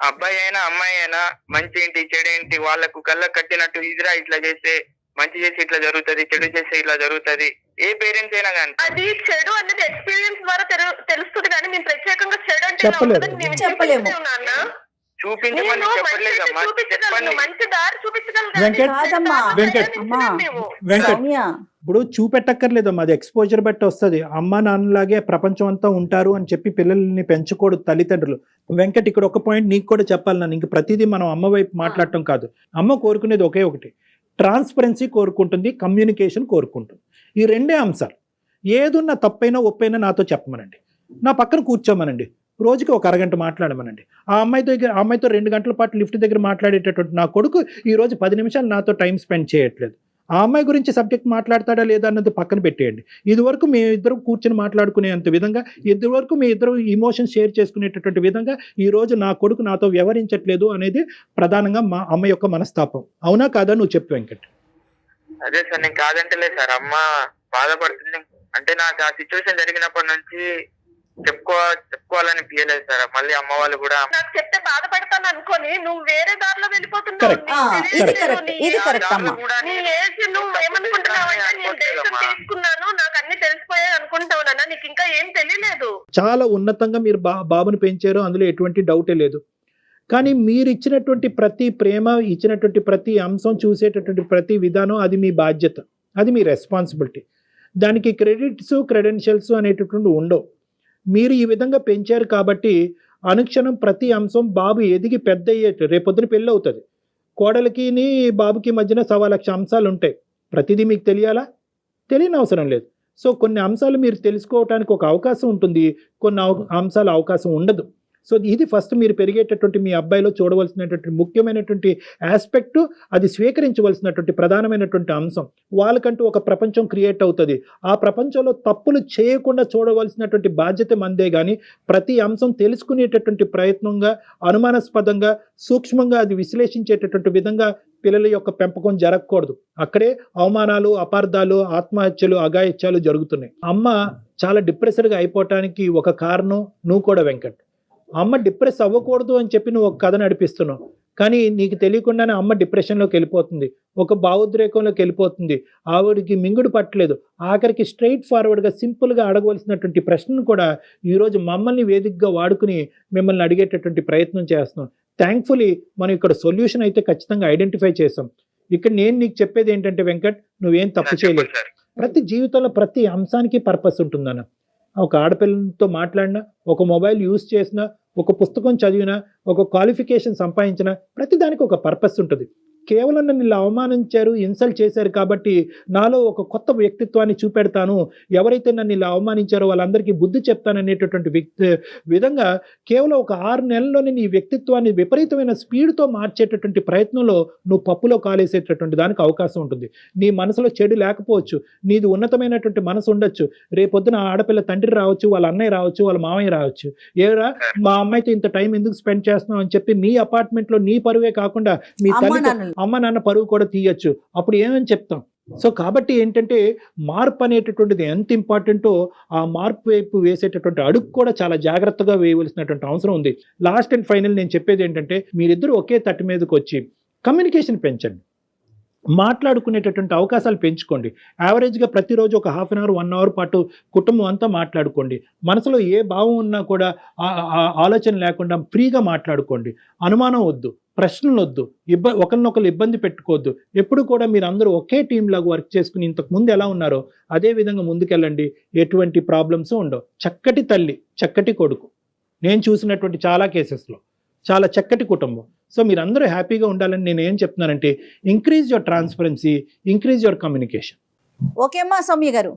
అబ్బాయి అయినా అమ్మాయి అయినా మంచి ఏంటి చెడేంటి వాళ్ళకు కళ్ళకు కట్టినట్టు ఇదిరా ఇట్లా చేస్తే మంచి చేసి ఇట్లా జరుగుతది, చెడు చేస్తే ఇట్లా జరుగుతది. ఏ పేరెంట్స్ అయినా కానీ అది చెడు అనేది ఎక్స్పీరియన్స్ ద్వారా తెలుస్తుంది, కానీ మేము ప్రత్యేకంగా చెడు అంటే చెప్పలేదు. చెప్పలేము. చూపించమని చెప్పలేదమ్మా, చెప్పండి. మంచి దారి చూపించగలను. వెంకట్, కాదమ్మా. వెంకట్. వెంకట్, సౌమ్య, ఇప్పుడు చూపెట్టక్కర్లేదమ్మా, అది ఎక్స్పోజర్ బట్టి వస్తుంది. అమ్మ నాన్నలాగే ప్రపంచం అంతా ఉంటారు అని చెప్పి పిల్లల్ని పెంచకూడదు తల్లిదండ్రులు. వెంకట్, ఇక్కడ ఒక పాయింట్ నీకు కూడా చెప్పాలి. నన్ను ఇంక ప్రతిదీ మనం అమ్మ వైపు మాట్లాడటం కాదు. అమ్మ కోరుకునేది ఒకే ఒకటి, ట్రాన్స్పరెన్సీ కోరుకుంటుంది, కమ్యూనికేషన్ కోరుకుంటుంది. ఈ రెండే అంశాలు. ఏదున్నా తప్పైనా ఒప్పైనా నాతో చెప్పమనండి, నా పక్కన కూర్చోమనండి, రోజుకి ఒక అరగంట మాట్లాడమనండి. ఆ అమ్మాయితో 2 గంటల పాటు లిఫ్ట్ దగ్గర మాట్లాడేటటువంటి నా కొడుకు ఈరోజు 10 నిమిషాలు నాతో టైం స్పెండ్ చేయట్లేదు. ఆ అమ్మాయి గురించి సబ్జెక్ట్ మాట్లాడతాడా లేదా అన్నది పక్కన పెట్టేయండి. ఇదివరకు మీ ఇద్దరు కూర్చొని మాట్లాడుకునేంత విధంగా, ఇదివరకు మీ ఇద్దరు ఇమోషన్స్ షేర్ చేసుకునేటటువంటి విధంగా ఈరోజు నా కొడుకు నాతో వ్యవహరించట్లేదు అనేది ప్రధానంగా మా అమ్మ యొక్క మనస్తాపం. అవునా కాదా? నువ్వు చెప్పు వెంకట్. అదే సార్, నేను కాదంటలేదు సార్. అమ్మ బాధపడుతుంది అంటే నాకు ఆ సిచ్యువేషన్ జరిగినప్పటి నుంచి చెప్పుకోవాలని పియలేదు సార్. మళ్ళీ అమ్మ వాళ్ళు కూడా నాకు చెప్తే బాధపడతాను అనుకోని నువ్వు వేరే దారిలో వెళ్ళిపోతున్నావు. Correct. ఇది కరెక్ట్ అమ్మా. నీ ఏజ్ నువ్వు ఏమనుకుంటున్నావు అంటే నేను డెసిషన్ తీసుకున్నాను, నాకు అన్ని తెలిసిపోయాయి అనుకుంటావు నాన్న, నీకు ఇంకా ఏం తెలియలేదు. చాలా ఉన్నతంగా మీరు బాబుని పెంచారు, అందులో ఎటువంటి డౌటే లేదు. కానీ మీరు ఇచ్చినటువంటి ప్రతి ప్రేమ, ఇచ్చినటువంటి ప్రతి అంశం, చూసేటటువంటి ప్రతి విధానం అది మీ బాధ్యత, అది మీ రెస్పాన్సిబిలిటీ. దానికి క్రెడెన్షియల్స్ అనేటటువంటి ఉండవు. మీరు ఈ విధంగా పెంచారు కాబట్టి అనుక్షణం ప్రతి అంశం బాబు ఎదిగి పెద్ద అయ్యేట, రేపొద్దున పెళ్ళి అవుతుంది, కోడలికి బాబుకి మధ్యన 1,00,000 అంశాలు ఉంటాయి. ప్రతిదీ మీకు తెలియాలా? తెలియని అవసరం లేదు. సో కొన్ని అంశాలు మీరు తెలుసుకోవడానికి ఒక అవకాశం ఉంటుంది, కొన్ని అంశాలు అవకాశం ఉండదు. సో ఇది ఫస్ట్ మీరు పెరిగేటటువంటి మీ అబ్బాయిలో చూడవలసినటువంటి ముఖ్యమైనటువంటి ఆస్పెక్ట్, అది స్వీకరించవలసినటువంటి ప్రధానమైనటువంటి అంశం. వాళ్ళకంటూ ఒక ప్రపంచం క్రియేట్ అవుతుంది. ఆ ప్రపంచంలో తప్పులు చేయకుండా చూడవలసినటువంటి బాధ్యత మందే. కానీ ప్రతి అంశం తెలుసుకునేటటువంటి ప్రయత్నంగా, అనుమానాస్పదంగా, సూక్ష్మంగా అది విశ్లేషించేటటువంటి విధంగా పిల్లల యొక్క పెంపకం జరగకూడదు. అక్కడే అవమానాలు, అపార్థాలు, ఆత్మహత్యలు, అఘాయిత్యాలు జరుగుతున్నాయి. అమ్మ చాలా డిప్రెస్డ్గా అయిపోవటానికి ఒక కారణం నువ్వు కూడా వెంకట్. అమ్మ డిప్రెస్ అవ్వకూడదు అని చెప్పి నువ్వు ఒక కథ నడిపిస్తున్నావు, కానీ నీకు తెలియకుండానే అమ్మ డిప్రెషన్లోకి వెళ్ళిపోతుంది, ఒక భావోద్రేకంలోకి వెళ్ళిపోతుంది. ఆవిడికి మింగుడు పట్టలేదు. ఆఖరికి స్ట్రైట్ ఫార్వర్డ్గా సింపుల్గా అడగవలసినటువంటి ప్రశ్నను కూడా ఈరోజు మమ్మల్ని వేదికగా వాడుకుని మిమ్మల్ని అడిగేటటువంటి ప్రయత్నం చేస్తున్నాం. థ్యాంక్ఫుల్లీ మనం ఇక్కడ సొల్యూషన్ అయితే ఖచ్చితంగా ఐడెంటిఫై చేసాం. ఇక్కడ నేను నీకు చెప్పేది ఏంటంటే వెంకట్, నువ్వేం తప్పు చేయలేదు. ప్రతి జీవితంలో ప్రతి అంశానికి పర్పస్ ఉంటుందన్న. ఒక ఆడపిల్లతో మాట్లాడినా, ఒక మొబైల్ యూజ్ చేసినా, ఒక పుస్తకం చదివినా, ఒక క్వాలిఫికేషన్ సంపాదించినా, ప్రతిదానికి ఒక పర్పస్ ఉంటుంది. కేవలం నన్ను ఇలా అవమానించారు, ఇన్సల్ట్ చేశారు కాబట్టి నాలో ఒక కొత్త వ్యక్తిత్వాన్ని చూపెడతాను, ఎవరైతే నన్ను ఇలా అవమానించారో వాళ్ళందరికీ బుద్ధి చెప్తాననేటటువంటి విధంగా కేవలం ఒక 6 నెలల్లోనే నీ వ్యక్తిత్వాన్ని విపరీతమైన స్పీడ్తో మార్చేటటువంటి ప్రయత్నంలో నువ్వు పప్పులో కాలేసేటటువంటి దానికి అవకాశం ఉంటుంది. నీ మనసులో చెడు లేకపోవచ్చు, నీది ఉన్నతమైనటువంటి మనసు ఉండొచ్చు. రేపొద్దున ఆడపిల్ల తండ్రి రావచ్చు, వాళ్ళ అన్నయ్య రావచ్చు, వాళ్ళ మామయ్య రావచ్చు. ఏరా మా అమ్మాయితో ఇంత టైం ఎందుకు స్పెండ్ చేస్తున్నావు అని చెప్పి నీ అపార్ట్మెంట్లో నీ పరువే కాకుండా మీ తల్లి అమ్మ నాన్న పరువు కూడా తీయచ్చు. అప్పుడు ఏమని చెప్తాం? సో కాబట్టి ఏంటంటే మార్పు అనేటటువంటిది ఎంత ఇంపార్టెంటో ఆ మార్పు వైపు వేసేటటువంటి అడుగు కూడా చాలా జాగ్రత్తగా వేయవలసినటువంటి అవసరం ఉంది. లాస్ట్ అండ్ ఫైనల్ నేను చెప్పేది ఏంటంటే మీరిద్దరూ ఒకే తట్టు మీదకి వచ్చి కమ్యూనికేషన్ పెంచండి, మాట్లాడుకునేటటువంటి అవకాశాలు పెంచుకోండి. యావరేజ్గా ప్రతిరోజు ఒక 1/2 అవర్ 1 అవర్ పాటు కుటుంబం అంతా మాట్లాడుకోండి. మనసులో ఏ భావం ఉన్నా కూడా ఆలోచన లేకుండా ఫ్రీగా మాట్లాడుకోండి. అనుమానం వద్దు, ప్రశ్నలు వద్దు, ఒకరినొకరు ఇబ్బంది పెట్టుకోవద్దు. ఎప్పుడు కూడా మీరు అందరూ ఒకే టీం లాగా వర్క్ చేసుకుని ఇంతకు ముందు ఎలా ఉన్నారో అదే విధంగా ముందుకెళ్ళండి. ఎటువంటి ప్రాబ్లమ్స్ ఉండవు. చక్కటి తల్లి, చక్కటి కొడుకు, నేను చూసినటువంటి చాలా కేసెస్లో చాలా చక్కటి కుటుంబం. సో మీరందరూ హ్యాపీగా ఉండాలని నేను ఏం చెప్తున్నానంటే increase your transparency, increase your communication. Okay అమ్మా సౌమ్య గారు.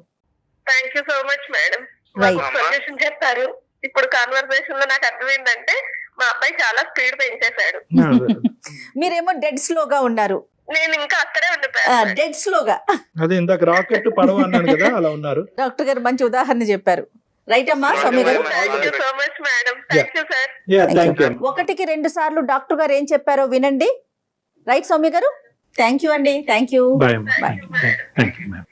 Thank you so much madam. Right. Solution చెప్పారు. ఇప్పుడు కాన్వర్సేషన్ లో నాకు అర్థమైందంటే మా అబ్బాయి చాలా స్పీడ్ పెంచేశాడు. మీరేమో డెడ్ స్లోగా ఉన్నారు. నేను ఇంకా అక్కడే ఉండిపోయాను. డెడ్ స్లోగా. అదే ఇందాక రాకెట్ పడవ అన్నాను కదా, అలా ఉన్నారు. డాక్టర్ గారు మంచి ఉదాహరణ చెప్పారు. రైట్ అమ్మా సౌమ్య గారు. Thank you so much madam. Thank you sir. Thank you. 1కి 2 సార్లు డాక్టర్ గారు ఏం చెప్పారో వినండి. రైట్ సౌమ్య గారు. థ్యాంక్ యూ అండి. Thank you. Bye. Thank you ma'am.